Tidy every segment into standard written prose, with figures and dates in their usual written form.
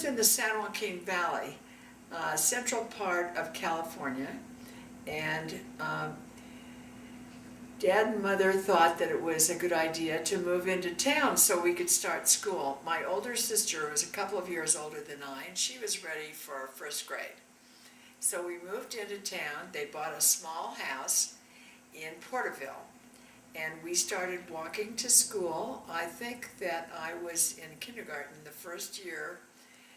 lived in the San Joaquin Valley, central part of California, and Dad and Mother thought that it was a good idea to move into town so we could start school. My older sister was a couple of years older than I, and she was ready for first grade. So we moved into town. They bought a small house in Porterville, and we started walking to school. I think that I was in kindergarten the first year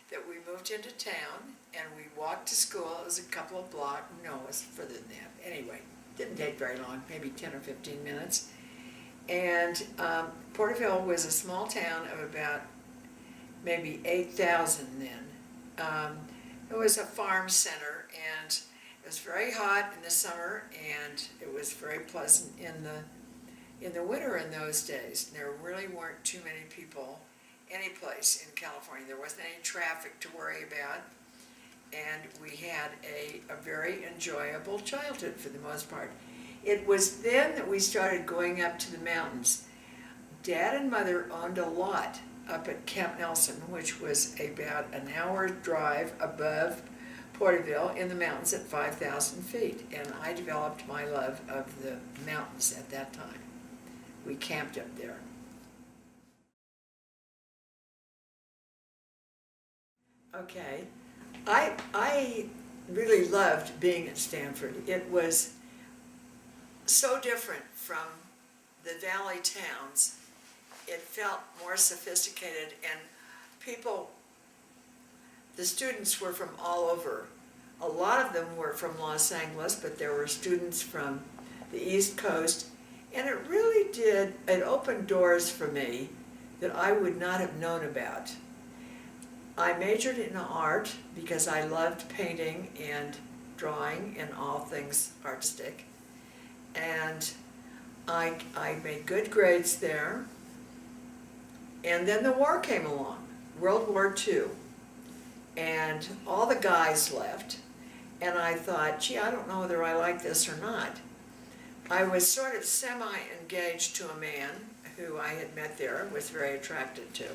that we moved into town, and we walked to school. It was a couple of blocks, no, it was further than that. Anyway, didn't take very long, maybe 10 or 15 minutes. And Porterville was a small town of about maybe 8,000 then. It was a farm center, and it was very hot in the summer, and it was very pleasant in the winter in those days. There really weren't too many people any place in California. There wasn't any traffic to worry about, and we had a very enjoyable childhood for the most part. It was then that we started going up to the mountains. Dad and Mother owned a lot up at Camp Nelson, which was about an hour drive above Porterville in the mountains at 5,000 feet, and I developed my love of the mountains at that time. We camped up there. Okay, I really loved being at Stanford. It was so different from the valley towns. It felt more sophisticated, and the students were from all over. A lot of them were from Los Angeles, but there were students from the East Coast, and it opened doors for me that I would not have known about. I majored in art because I loved painting and drawing and all things artistic, and I made good grades there. And then the war came along, World War II, and all the guys left, and I thought, gee, I don't know whether I like this or not. I was sort of semi-engaged to a man who I had met there and was very attracted to,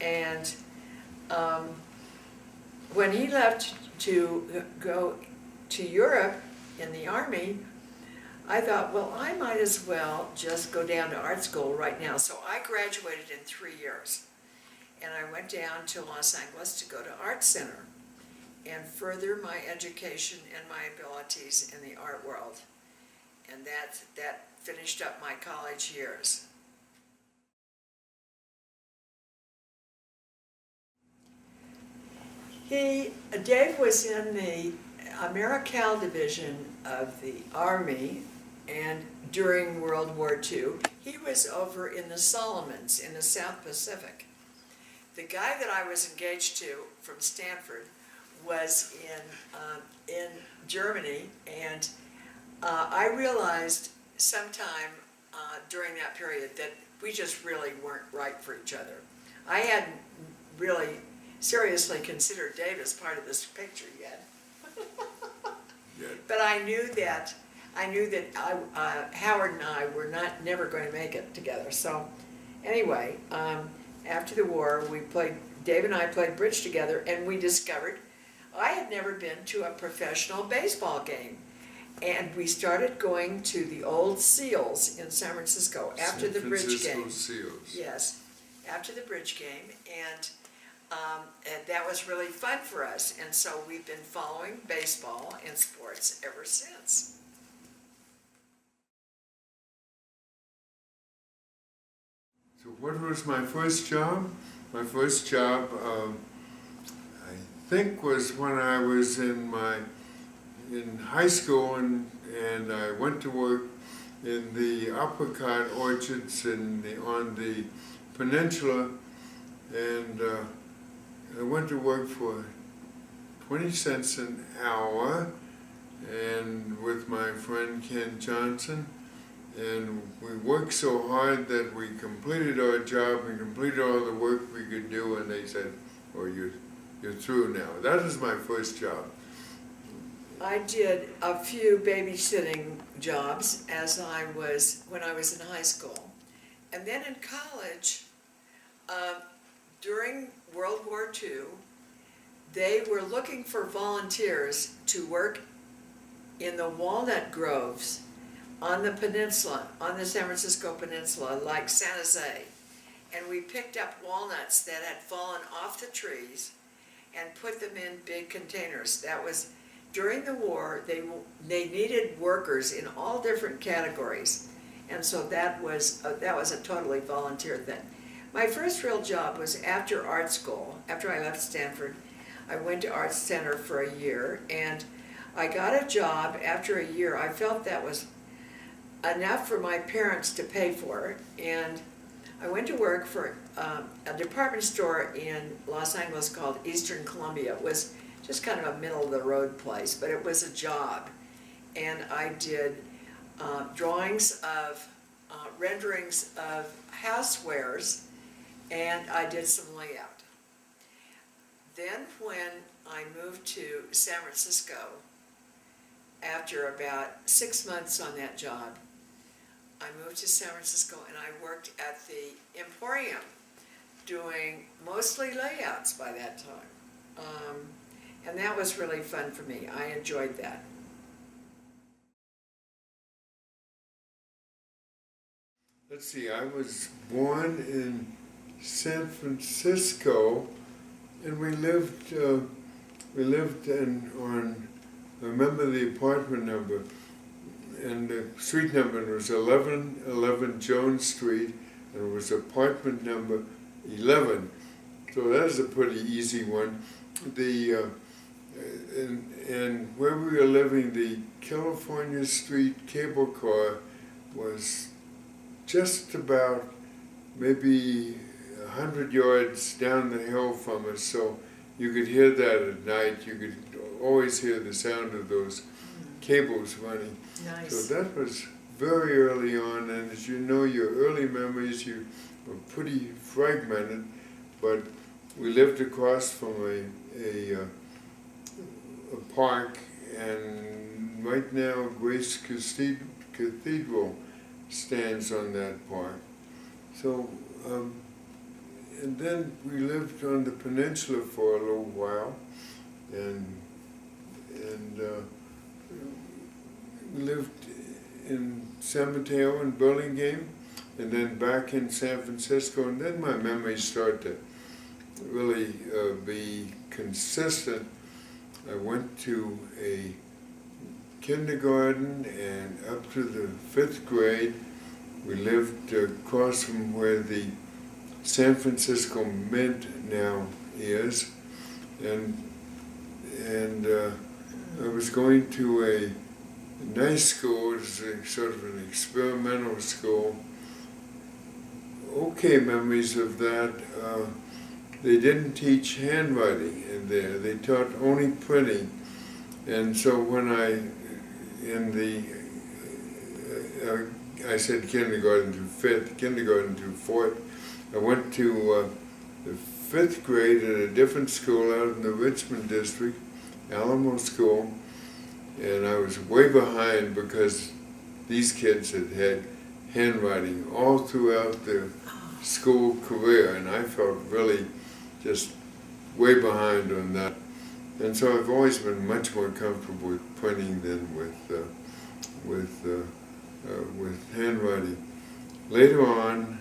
and when he left to go to Europe in the Army, I thought, well, I might as well just go down to art school right now. So I graduated in 3 years, and I went down to Los Angeles to go to Art Center and further my education and my abilities in the art world. And that finished up my college years. Dave was in the AmeriCal division of the Army, and during World War II, he was over in the Solomons in the South Pacific. The guy that I was engaged to from Stanford was in Germany, and I realized sometime during that period that we just really weren't right for each other. I hadn't really seriously considered Dave as part of this picture yet. But I knew that Howard and I were never going to make it together. So anyway, after the war, Dave and I played bridge together, and we discovered I had never been to a professional baseball game. And we started going to the old Seals in San Francisco after the bridge game. Seals. Yes, after the bridge game, and that was really fun for us. And so we've been following baseball and sports ever since. So what was my first job? My first job, I think, was when I was in high school, and I went to work in the apricot orchards on the peninsula, and I went to work for 20 cents an hour, and with my friend Ken Johnson, and we worked so hard that we completed our job and completed all the work we could do, and they said, "Oh, you're through now." That was my first job. I did a few babysitting jobs when I was in high school. And then in college, during World War II, they were looking for volunteers to work in the walnut groves on the peninsula, on the San Francisco Peninsula, like San Jose. And we picked up walnuts that had fallen off the trees and put them in big containers. That was during the war. They needed workers in all different categories, and so that was a totally volunteer thing. My first real job was after art school. After I left Stanford, I went to Art Center for a year, and I got a job after a year. I felt that was enough for my parents to pay for it, and I went to work for a department store in Los Angeles called Eastern Columbia. It was just kind of a middle-of-the-road place, but it was a job. And I did drawings of, renderings of housewares, and I did some layout. Then when I moved to San Francisco, after about 6 months on that job, I moved to San Francisco and I worked at the Emporium doing mostly layouts by that time. And that was really fun for me. I enjoyed that. Let's see, I was born in San Francisco, and we lived on, I remember the apartment number, and the street number was 1111 Jones Street, and it was apartment number 11. So that's a pretty easy one. And where we were living, the California Street cable car was just about maybe 100 yards down the hill from us, so you could hear that at night. You could always hear the sound of those cables running. Nice. So that was very early on, and as you know, your early memories, you were pretty fragmented, but we lived across from a park, and right now Grace Cathedral stands on that park. So, and then we lived on the peninsula for a little while, and we lived in San Mateo and Burlingame, and then back in San Francisco, and then my memories start to really be consistent. I went to a kindergarten and up to the 5th grade. We lived across from where the San Francisco Mint now is, and I was going to a nice school. It was a sort of an experimental school. Okay memories of that. They didn't teach handwriting in there. They taught only printing. And so when I said kindergarten to 5th, kindergarten to 4th, I went to the 5th grade at a different school out in the Richmond district, Alamo School, and I was way behind because these kids had had handwriting all throughout their school career, and I felt really just way behind on that. And so I've always been much more comfortable with printing than with handwriting. Later on,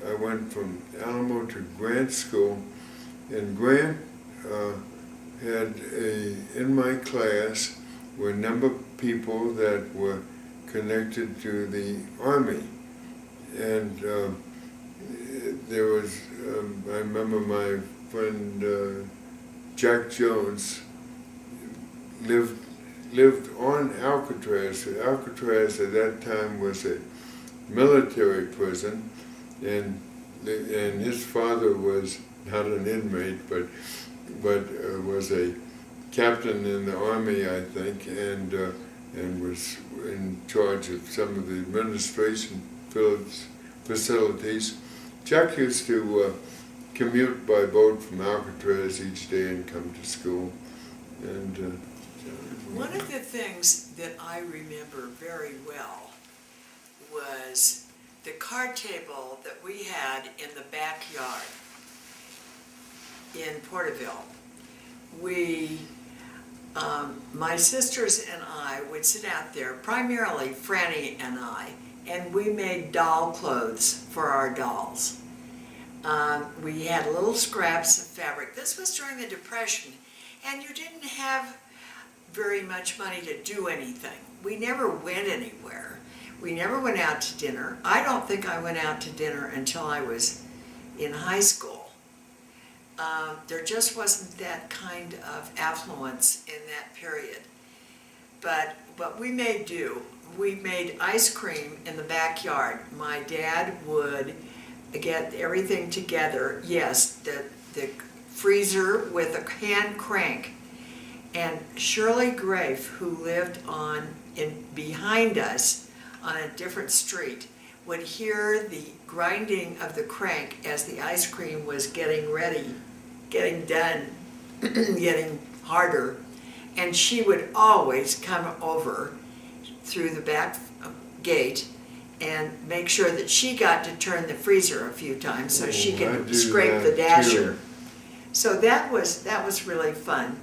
I went from Alamo to Grant School, and Grant had in my class were a number of people that were connected to the Army. And there was, I remember my friend Jack Jones lived on Alcatraz. Alcatraz at that time was a military prison, and his father was not an inmate, but was a captain in the Army, I think, and was in charge of some of the administration facilities. Jack used to commute by boat from Alcatraz each day and come to school. And one of the things that I remember very well was the card table that we had in the backyard in Porterville. my sisters and I would sit out there, primarily Franny and I, and we made doll clothes for our dolls. We had little scraps of fabric. This was during the Depression, and you didn't have very much money to do anything. We never went anywhere. We never went out to dinner. I don't think I went out to dinner until I was in high school. There just wasn't that kind of affluence in that period. But we made do. We made ice cream in the backyard. My dad would get everything together. Yes, the freezer with a hand crank. And Shirley Grafe, who lived behind us on a different street, would hear the grinding of the crank as the ice cream was getting ready, getting done, getting harder. And she would always come over through the back gate and make sure that she got to turn the freezer a few times so she could scrape the dasher. Too. So that was really fun.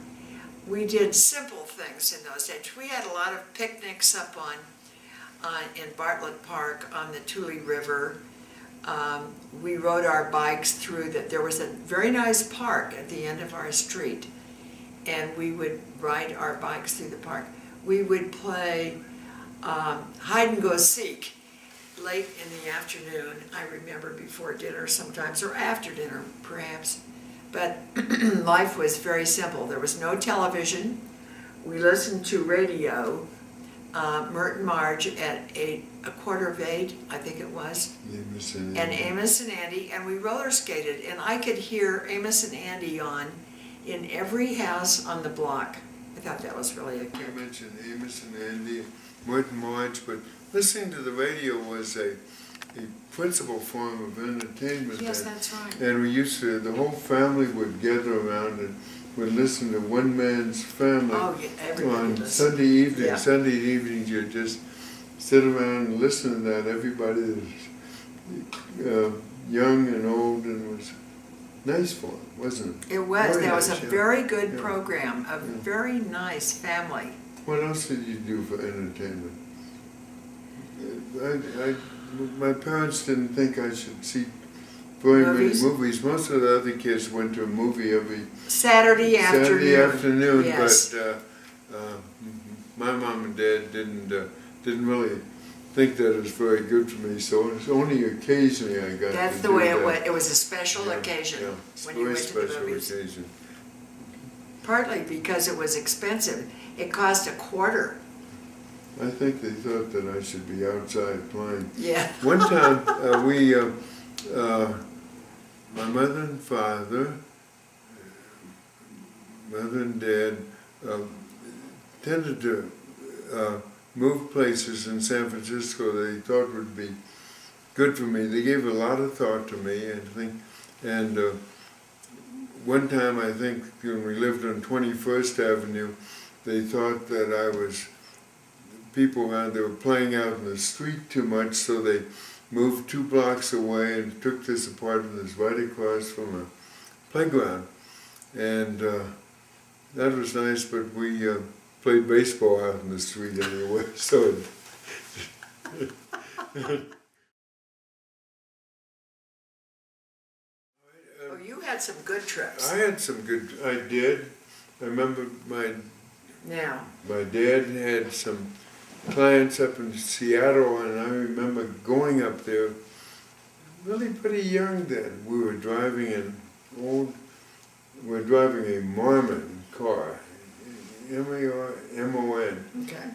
We did simple things in those days. We had a lot of picnics up in Bartlett Park on the Tule River. We rode our bikes through there was a very nice park at the end of our street, and we would ride our bikes through the park. We would play hide and go seek late in the afternoon. I remember before dinner sometimes, or after dinner perhaps. But life was very simple. There was no television. We listened to radio, Merton Marge at 7:45, I think it was, and Amos and Andy, and we roller skated, and I could hear Amos and Andy on in every house on the block. I thought that was really a kick. You mentioned Amos and Andy, Merton Marge, but listening to the radio was a principal form of entertainment. Yes, that's right. And we used to, the whole family would gather around and would listen to One Man's Family. Oh, yeah, everybody on listened. Sunday evening. Yeah. Sunday evenings, you'd just sit around and listen to that. Everybody was young and old, and it was nice fun, wasn't it? It was. Very That was nice, a yeah. very good Yeah. program, a very nice family. What else did you do for entertainment? My parents didn't think I should see very Movies? many movies. Most of the other kids went to a movie every Saturday afternoon, yes. but my mom and dad didn't really think that it was very good for me. So it was only occasionally I got. That's to the do way that. it was. It was a special Yeah, occasion yeah. It's when a you very went to the special movies. occasion. Partly because it was expensive. It cost $0.25. I think they thought that I should be outside playing. Yeah. One time, my mother and father, mother and dad, tended to move places in San Francisco they thought would be good for me. They gave a lot of thought to me, I think. And one time, I think, when we lived on 21st Avenue, they thought that I was, people around, they were playing out in the street too much, so they moved 2 blocks away and took this apartment that's right across from a playground. And that was nice, but we played baseball out in the street anyway, so Oh, you had some good trips. I had some good, I did. I remember Now, my dad had some clients up in Seattle, and I remember going up there really pretty young then. We were driving a Marmon car, M-A-R-M-O-N. okay.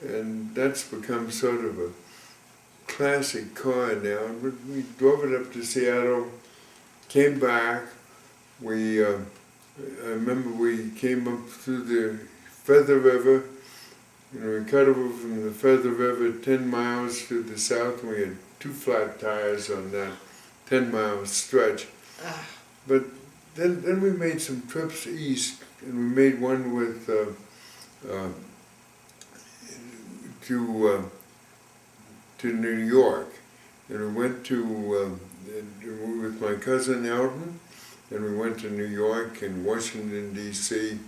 And that's become sort of a classic car now. We drove it up to Seattle, came back. I remember we came up through the Feather River. We cut over from the Feather River 10 miles to the south, and we had 2 flat tires on that 10-mile stretch. But then we made some trips east, and we made one with to New York, and we went to with my cousin Elton, and we went to New York and Washington, D.C.,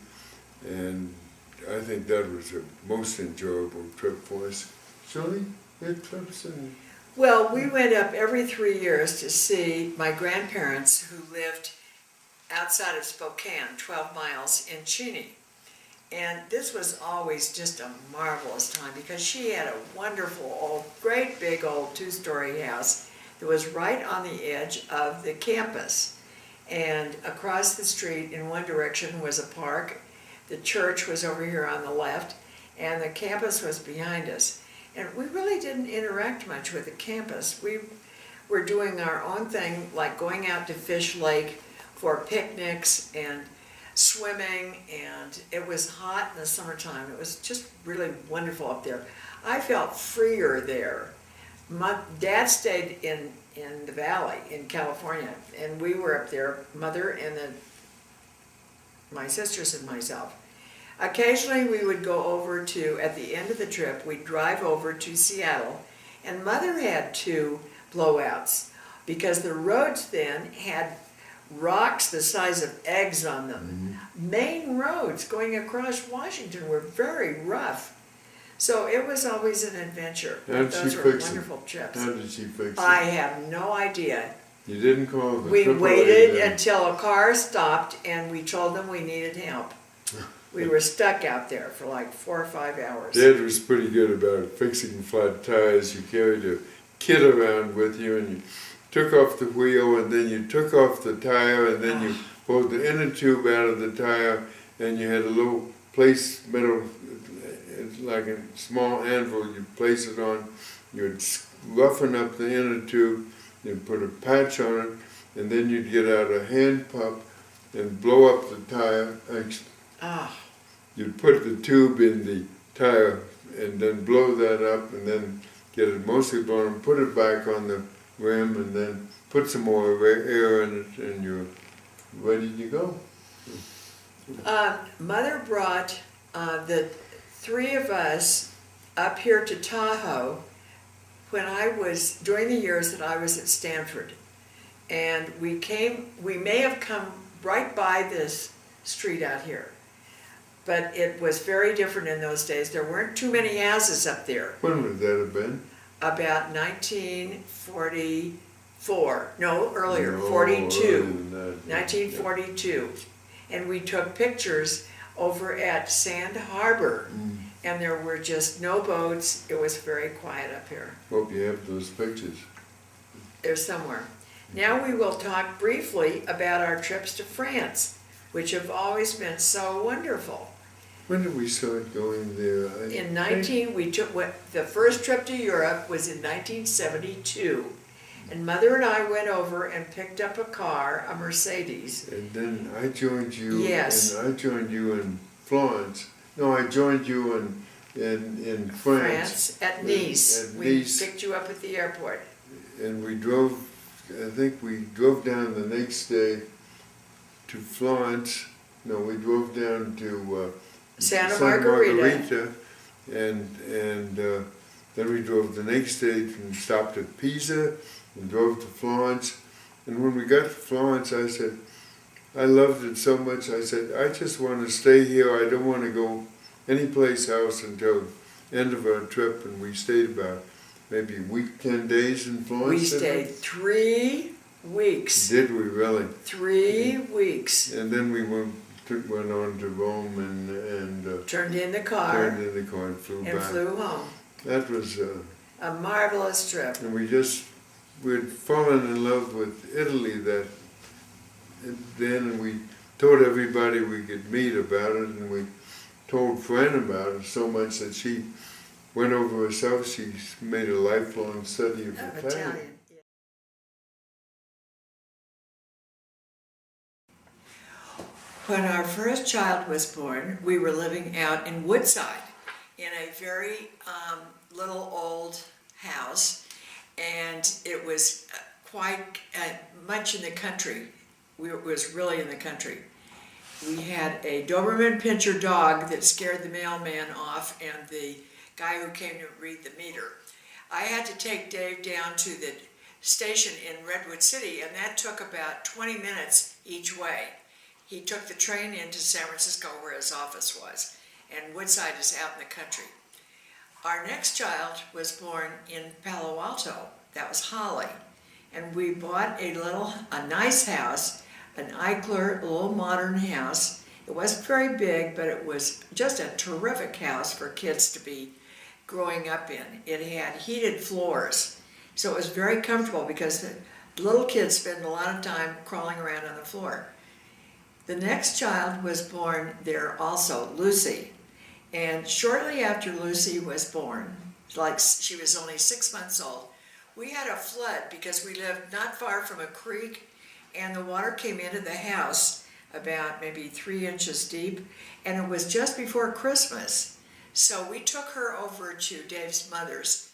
and I think that was the most enjoyable trip for us. Shirley, you had trips and... Well, we went up every 3 years to see my grandparents who lived outside of Spokane, 12 miles in Cheney. And this was always just a marvelous time because she had a wonderful great big old 2-story house that was right on the edge of the campus. And across the street in one direction was a park. The church was over here on the left, and the campus was behind us. And we really didn't interact much with the campus. We were doing our own thing, like going out to Fish Lake for picnics and swimming, and it was hot in the summertime. It was just really wonderful up there. I felt freer there. My dad stayed in the valley in California, and we were up there, mother and then my sisters and myself. Occasionally we would go over to, at the end of the trip, we'd drive over to Seattle, and mother had 2 blowouts because the roads then had rocks the size of eggs on them. Main roads going across Washington were very rough. So it was always an adventure. Those were wonderful trips. How did she fix it? I have no idea. You didn't call the We AAA waited then? until a car stopped and we told them we needed help. We were stuck out there for like 4 or 5 hours. Dad was pretty good about fixing flat tires. You carried a kit around with you and you took off the wheel and then you took off the tire and then you pulled the inner tube out of the tire and you had a little metal, it's like a small anvil, you'd place it on, you'd roughen up the inner tube, you'd put a patch on it, and then you'd get out a hand pump and blow up the tire. You'd put the tube in the tire and then blow that up and then get it mostly blown and put it back on the rim and then put some more air in it and you're ready to go. Mother brought the 3 of us up here to Tahoe when during the years that I was at Stanford. And we may have come right by this street out here. But it was very different in those days. There weren't too many houses up there. When would that have been? About 1944. No, earlier, No, 42. earlier than that. 1942. And we took pictures over at Sand Harbor. And there were just no boats. It was very quiet up here. Hope you have those pictures. They're somewhere. Now we will talk briefly about our trips to France, which have always been so wonderful. When did we start going there? The first trip to Europe was in 1972, and Mother and I went over and picked up a car, a Mercedes. And then I joined you. Yes. And I joined you in Florence. No, I joined you in France. At Nice. At We Nice. picked you up at the airport. And we drove. I think we drove down the next day to Florence. No, we drove down to Santa Margherita. and then we drove the next day and stopped at Pisa and drove to Florence. And when we got to Florence, I said, I loved it so much. I said, I just want to stay here. I don't want to go anyplace else until the end of our trip. And we stayed about maybe a week, 10 days in Florence. We stayed 3 weeks. Did we really? 3 weeks. And then we went on to Rome and Turned in the car and flew and back. flew home. That was, A marvelous trip. and we'd fallen in love with Italy then, and we told everybody we could meet about it, and we told Fran about it so much that she went over herself. She made a lifelong study of Italian. When our first child was born, we were living out in Woodside in a very little old house, and it was quite much in the country. It was really in the country. We had a Doberman Pinscher dog that scared the mailman off and the guy who came to read the meter. I had to take Dave down to the station in Redwood City, and that took about 20 minutes each way. He took the train into San Francisco where his office was, and Woodside is out in the country. Our next child was born in Palo Alto. That was Holly. And we bought a nice house, an Eichler, a little modern house. It wasn't very big, but it was just a terrific house for kids to be growing up in. It had heated floors, so it was very comfortable because the little kids spend a lot of time crawling around on the floor. The next child was born there also, Lucy. And shortly after Lucy was born, like she was only 6 months old, we had a flood because we lived not far from a creek, and the water came into the house about maybe 3 inches deep, and it was just before Christmas. So we took her over to Dave's mother's,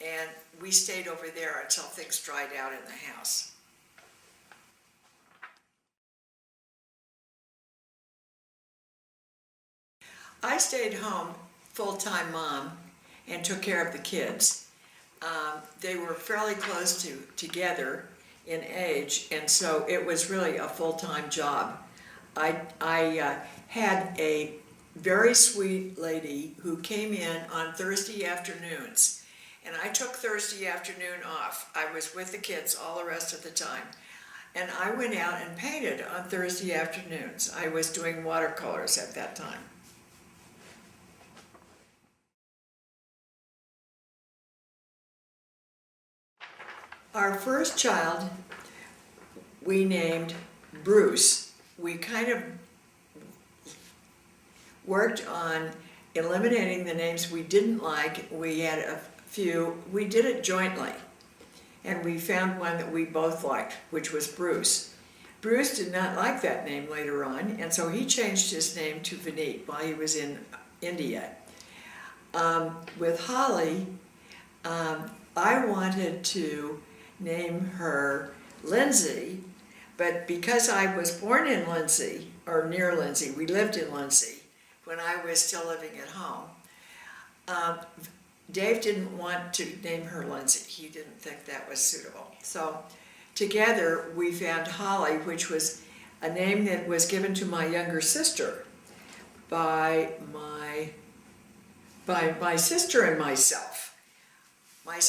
and we stayed over there until things dried out in the house. I stayed home, full-time mom, and took care of the kids. They were fairly close together in age, and so it was really a full-time job. I had a very sweet lady who came in on Thursday afternoons, and I took Thursday afternoon off. I was with the kids all the rest of the time, and I went out and painted on Thursday afternoons. I was doing watercolors at that time. Our first child we named Bruce. We kind of worked on eliminating the names we didn't like. We had a few. We did it jointly, and we found one that we both liked, which was Bruce. Bruce did not like that name later on, and so he changed his name to Vineet while he was in India. With Holly, I wanted to name her Lindsay, but because I was born in Lindsay, or near Lindsay, we lived in Lindsay when I was still living at home, Dave didn't want to name her Lindsay. He didn't think that was suitable. So together we found Holly, which was a name that was given to my younger sister by my sister and myself. My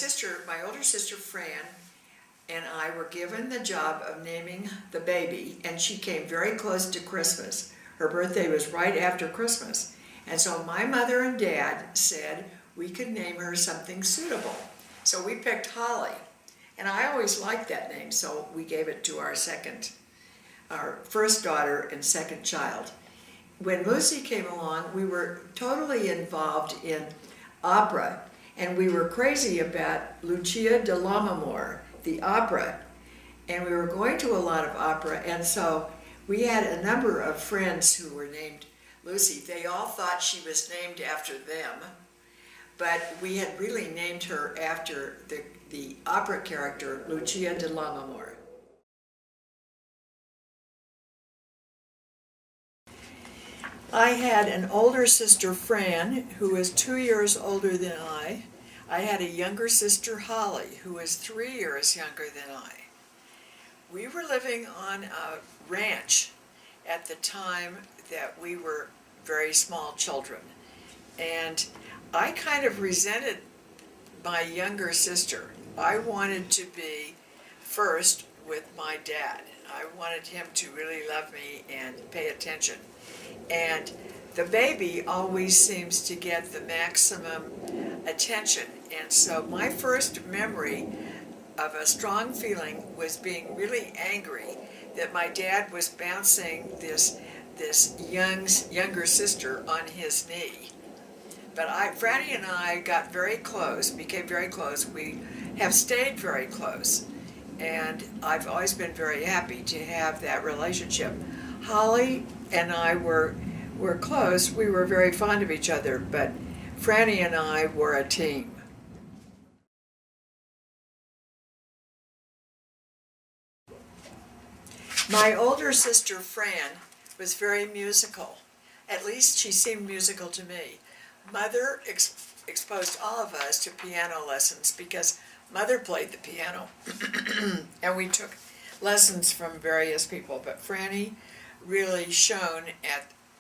older sister Fran, and I were given the job of naming the baby, and she came very close to Christmas. Her birthday was right after Christmas. And so my mother and dad said we could name her something suitable. So we picked Holly. And I always liked that name, so we gave it to our first daughter and second child. When Lucy came along, we were totally involved in opera, and we were crazy about Lucia di Lammermoor, the opera, and we were going to a lot of opera, and so we had a number of friends who were named Lucy. They all thought she was named after them, but we had really named her after the opera character Lucia di Lammermoor. I had an older sister, Fran, who was 2 years older than I. I had a younger sister, Holly, who was 3 years younger than I. We were living on a ranch at the time that we were very small children. And I kind of resented my younger sister. I wanted to be first with my dad. I wanted him to really love me and pay attention. And the baby always seems to get the maximum attention. And so my first memory of a strong feeling was being really angry that my dad was bouncing this younger sister on his knee. But Franny and I got very close, became very close. We have stayed very close. And I've always been very happy to have that relationship. Holly and I were close. We were very fond of each other, but Franny and I were a team. My older sister, Fran, was very musical. At least she seemed musical to me. Mother exposed all of us to piano lessons because Mother played the piano, and we took lessons from various people, but Franny really shone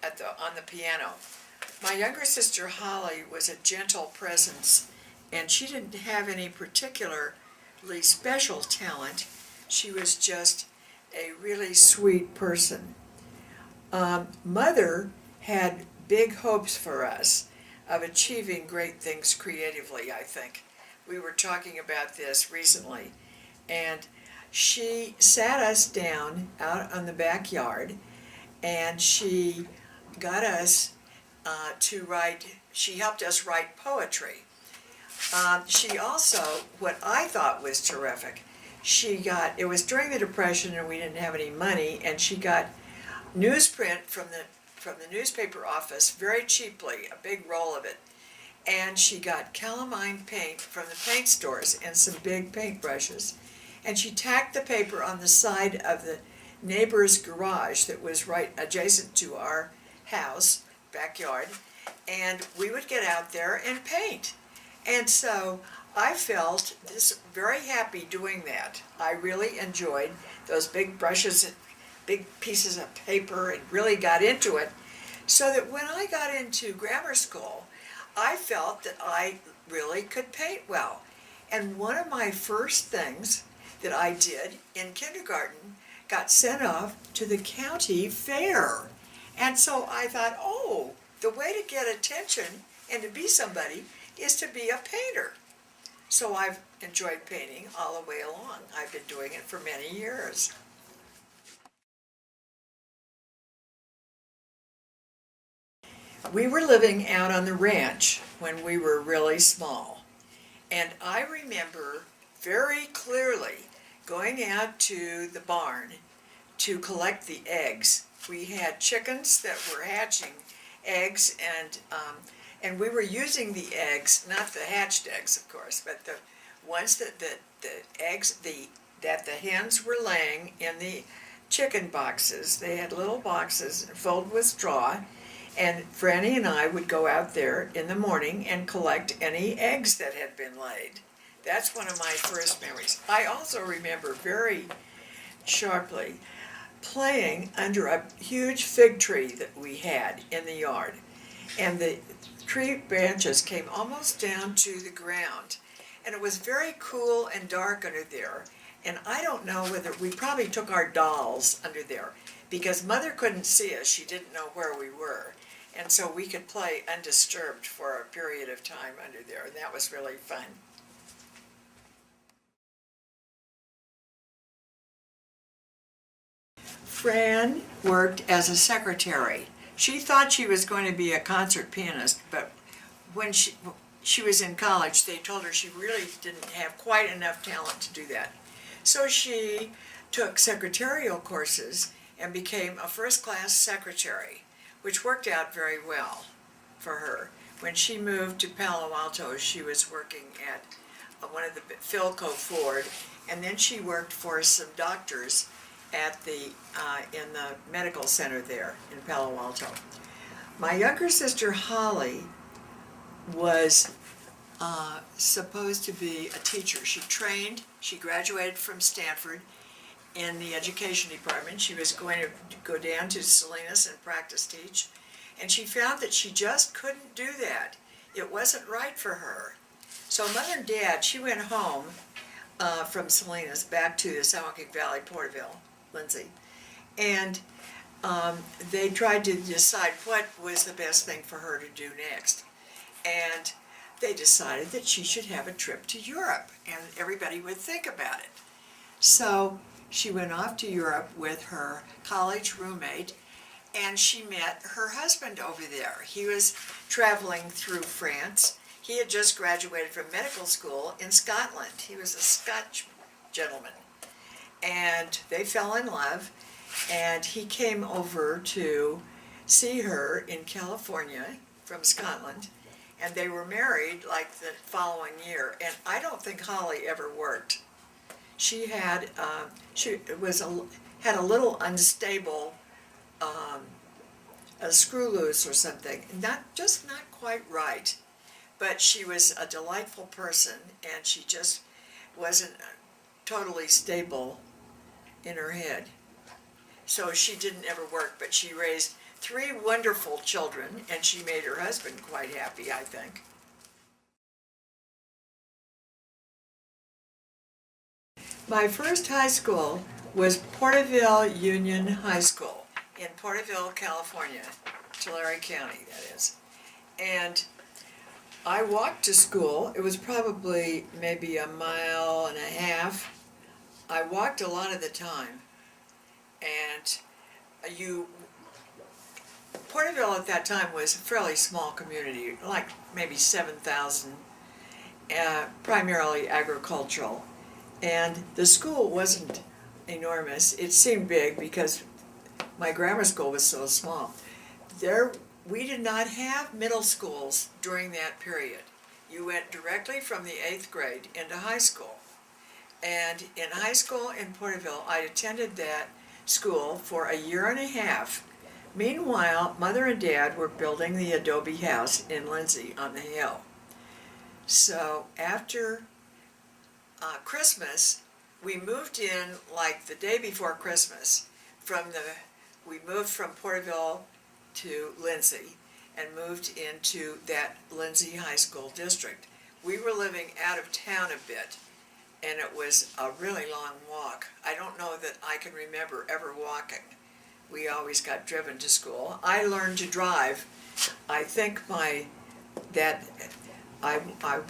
on the piano. My younger sister Holly was a gentle presence, and she didn't have any particularly special talent. She was just a really sweet person. Mother had big hopes for us of achieving great things creatively, I think. We were talking about this recently, and she sat us down out on the backyard, and she got us to write, she helped us write poetry. She also, what I thought was terrific, it was during the Depression and we didn't have any money, and she got newsprint from the newspaper office very cheaply, a big roll of it. And she got calamine paint from the paint stores and some big paintbrushes. And she tacked the paper on the side of the neighbor's garage that was right adjacent to our house, backyard, and we would get out there and paint. And so I felt very happy doing that. I really enjoyed those big brushes and big pieces of paper and really got into it. So that when I got into grammar school, I felt that I really could paint well. And one of my first things that I did in kindergarten got sent off to the county fair. And so I thought, oh, the way to get attention and to be somebody is to be a painter. So I've enjoyed painting all the way along. I've been doing it for many years. We were living out on the ranch when we were really small. And I remember very clearly going out to the barn to collect the eggs. We had chickens that were hatching eggs, and we were using the eggs, not the hatched eggs, of course, but the ones that the eggs that the hens were laying in the chicken boxes. They had little boxes filled with straw, and Franny and I would go out there in the morning and collect any eggs that had been laid. That's one of my first memories. I also remember very sharply playing under a huge fig tree that we had in the yard. And the tree branches came almost down to the ground. And it was very cool and dark under there. And I don't know whether we probably took our dolls under there because Mother couldn't see us. She didn't know where we were. And so we could play undisturbed for a period of time under there. And that was really fun. Fran worked as a secretary. She thought she was going to be a concert pianist, but when she was in college, they told her she really didn't have quite enough talent to do that. So she took secretarial courses and became a first-class secretary, which worked out very well for her. When she moved to Palo Alto, she was working at one of the Philco Ford, and then she worked for some doctors at in the medical center there in Palo Alto. My younger sister Holly was supposed to be a teacher. She graduated from Stanford in the education department. She was going to go down to Salinas and practice teach, and she found that she just couldn't do that. It wasn't right for her. So Mother and Dad, she went home from Salinas back to the San Joaquin Valley, Porterville, Lindsay, and they tried to decide what was the best thing for her to do next. And they decided that she should have a trip to Europe, and everybody would think about it. So she went off to Europe with her college roommate, and she met her husband over there. He was traveling through France. He had just graduated from medical school in Scotland. He was a Scotch gentleman. And they fell in love, and he came over to see her in California from Scotland, and they were married like the following year. And I don't think Holly ever worked. She had had a little unstable a screw loose or something, not quite right, but she was a delightful person, and she just wasn't totally stable in her head. So she didn't ever work, but she raised 3 wonderful children, and she made her husband quite happy, I think. My first high school was Porterville Union High School in Porterville, California, Tulare County, that is. And I walked to school. It was probably maybe a mile and a half. I walked a lot of the time. And Porterville at that time was a fairly small community, like maybe 7,000, primarily agricultural. And the school wasn't enormous. It seemed big because my grammar school was so small. We did not have middle schools during that period. You went directly from the 8th grade into high school. And in high school in Porterville, I attended that school for a year and a half. Meanwhile, Mother and Dad were building the adobe house in Lindsay on the hill. So after Christmas, we moved in like the day before Christmas. We moved from Porterville to Lindsay and moved into that Lindsay High School district. We were living out of town a bit, and it was a really long walk. I don't know that I can remember ever walking. We always got driven to school. I learned to drive. I think I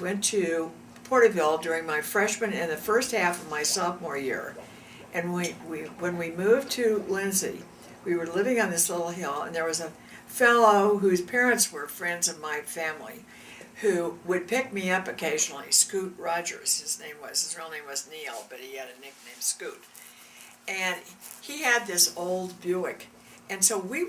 went to Porterville during my freshman and the first half of my sophomore year. And when we moved to Lindsay, we were living on this little hill, and there was a fellow whose parents were friends of my family who would pick me up occasionally. Scoot Rogers, his real name was Neil, but he had a nickname, Scoot. And he had this old Buick, and so he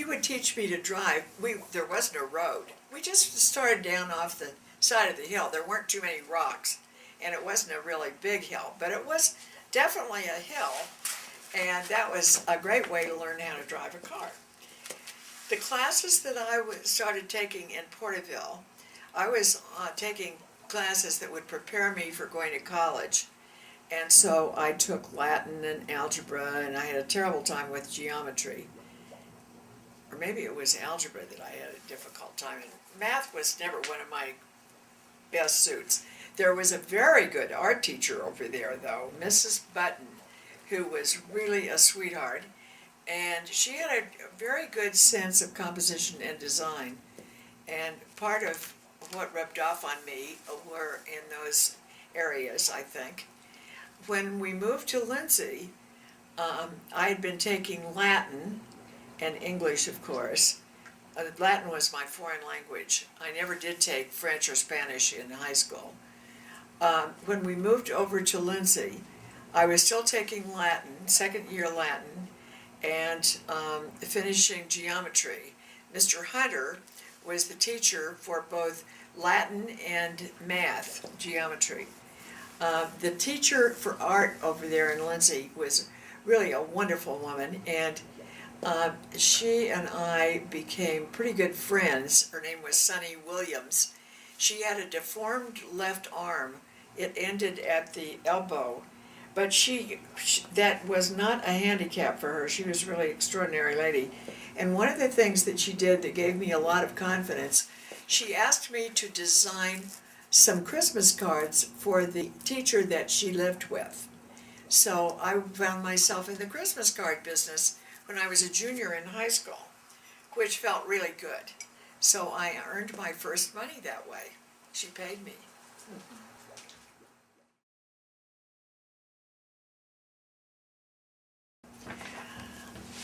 would teach me to drive. There was no road. We just started down off the side of the hill. There weren't too many rocks, and it wasn't a really big hill, but it was definitely a hill, and that was a great way to learn how to drive a car. The classes that I started taking in Porterville, I was taking classes that would prepare me for going to college, and so I took Latin and algebra, and I had a terrible time with geometry. Or maybe it was algebra that I had a difficult time in. Math was never one of my best suits. There was a very good art teacher over there, though, Mrs. Button, who was really a sweetheart, and she had a very good sense of composition and design. And part of what rubbed off on me were in those areas, I think. When we moved to Lindsay, I had been taking Latin and English, of course. Latin was my foreign language. I never did take French or Spanish in high school. When we moved over to Lindsay, I was still taking Latin, second year Latin, and finishing geometry. Mr. Hunter was the teacher for both Latin and math, geometry. The teacher for art over there in Lindsay was really a wonderful woman, and she and I became pretty good friends. Her name was Sunny Williams. She had a deformed left arm. It ended at the elbow, but that was not a handicap for her. She was a really extraordinary lady. And one of the things that she did that gave me a lot of confidence, she asked me to design some Christmas cards for the teacher that she lived with. So I found myself in the Christmas card business when I was a junior in high school, which felt really good. So I earned my first money that way. She paid me.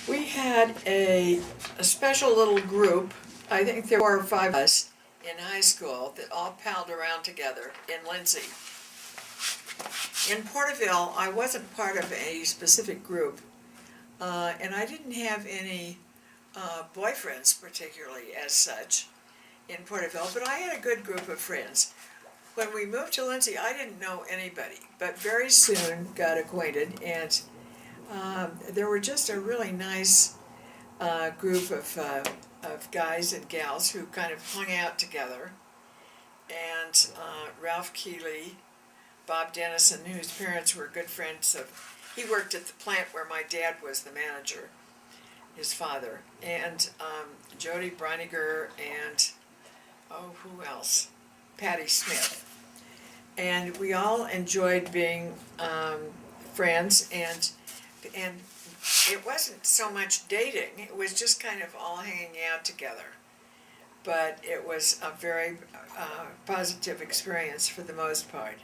We had a special little group. I think there were 4 or 5 of us in high school that all palled around together in Lindsay. In Porterville, I wasn't part of a specific group, and I didn't have any boyfriends particularly as such in Porterville, but I had a good group of friends. When we moved to Lindsay, I didn't know anybody, but very soon got acquainted, and there were just a really nice group of guys and gals who kind of hung out together. And Ralph Keeley Bob Dennison, whose parents were good friends of, he worked at the plant where my dad was the manager, his father, and Jody Broniger and, oh, who else? Patty Smith. And we all enjoyed being friends, and it wasn't so much dating, it was just kind of all hanging out together. But it was a very positive experience for the most part.